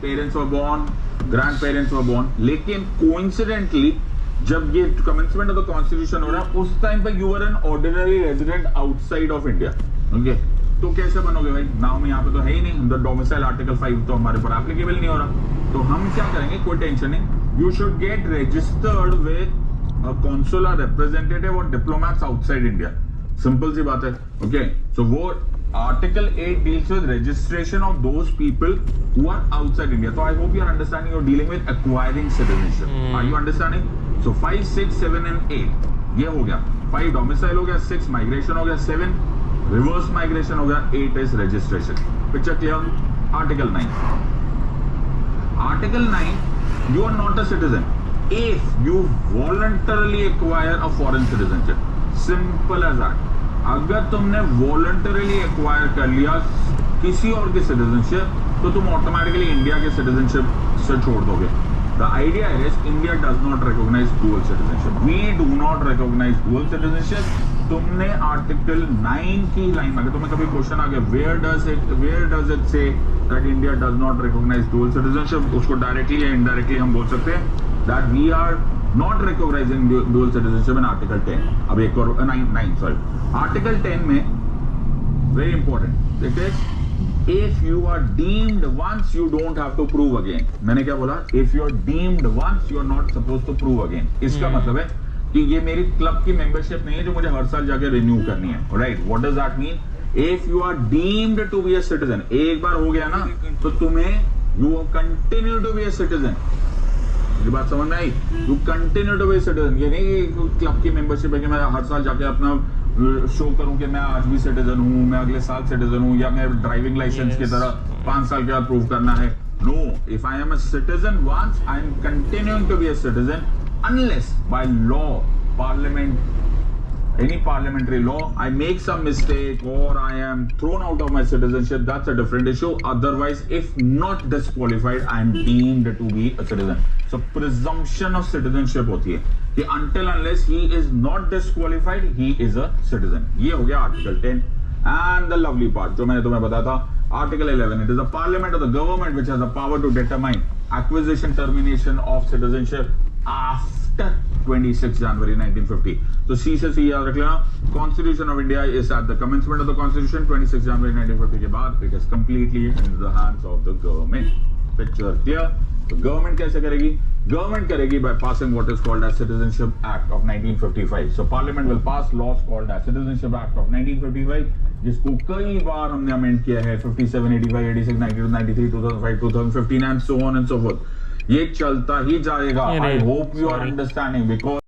Parents were born, grand parents were born, लेकिन coincidentally जब ये कमेंसमेंट ऑफ द कॉन्स्टिट्यूशन हो रहा है उस टाइम पे you were an ordinary resident outside of India. Okay, तो कैसे बनोगे भाई? नाउ में यहाँ पे तो है ही नहीं, द डोमिसाइल आर्टिकल 5 तो हमारे पर एप्लीकेबल नहीं हो रहा, तो हम क्या करेंगे? कोई टेंशन नहीं, you should get registered with a consular representative or diplomats outside India. Simple सी बात है. Okay, so वो Article 8 deals with registration of those people who are outside India. So I hope you are understanding. You're dealing with acquiring citizenship. Are you understanding? So 5, 6, 7 and 8 ये हो गया. 5 domicile हो गया, 6 migration हो गया, 7 reverse migration हो गया, 8 is registration. Picture clear? Article 9. Article 9, you are not a citizen if you voluntarily acquire a foreign citizenship. Simple as that. अगर तुमने voluntarily acquire कर लिया किसी और की citizenship तो तुम automatically इंडिया के citizenship से छोड़ दोगे. The idea is India does not recognize dual citizenship. We do not recognize dual citizenship. तुमने आर्टिकल 9 की लाइन में, अगर तुम्हें कभी क्वेश्चन आ गया where does it say that India does not recognise dual citizenship, उसको डायरेक्टली या इनडायरेक्टली हम बोल सकते हैं that we are not recognising dual citizenship in article 10. अब एक और 9 सॉरी, आर्टिकल 10 में very important it is if you are deemed once you don't have to prove again. मैंने क्या बोला? If you are deemed once you are not suppose to prove again. इसका मतलब है कि ये मेरी क्लब की मेंबरशिप नहीं है जो मुझे हर साल जाके रिन्यू करनी है. Right, what does that mean? If you are deemed to be a citizen, एक बार हो गया ना तो तुम्हें you continue to be a citizen. ये बात समझ में आई? You continue to be a citizen. ये नहीं कि क्लब की मेंबरशिप है कि मैं हर साल जाके अपना शो करूं कि मैं आज भी सिटीजन हूं, मैं अगले साल सिटीजन हूं, या मैं ड्राइविंग लाइसेंस की तरह 5 साल के बाद प्रूव करना है. No, if I am a citizen once I am continuing to be a citizen unless by law, parliament, any parliamentary law, I make some mistake or I am thrown out of my citizenship, that's a different issue. Otherwise, if not disqualified, I am deemed to be a citizen. So presumption of citizenship होती है कि until unless he is not disqualified, he is a citizen. ये हो गया Article 10. And the lovely part जो मैंने तुम्हें बताया था, Article 11, it is the parliament or the government which has the power to determine acquisition termination of citizenship after 26 January 1950. So C से C याद रख लेना. Constitution of India is at the commencement of the Constitution 26 January 1950 के बाद it is completely in the hands of the government. Picture clear? तो government कैसे करेगी? Government करेगी by passing what is called as Citizenship Act of 1955. So Parliament will pass laws called as Citizenship Act of 1955, जिसको कई बार हमने amend किया है. 57, 85, 86, 92, 93, 2005, 2015 and so on and so forth. ये चलता ही जाएगा. I hope you are understanding because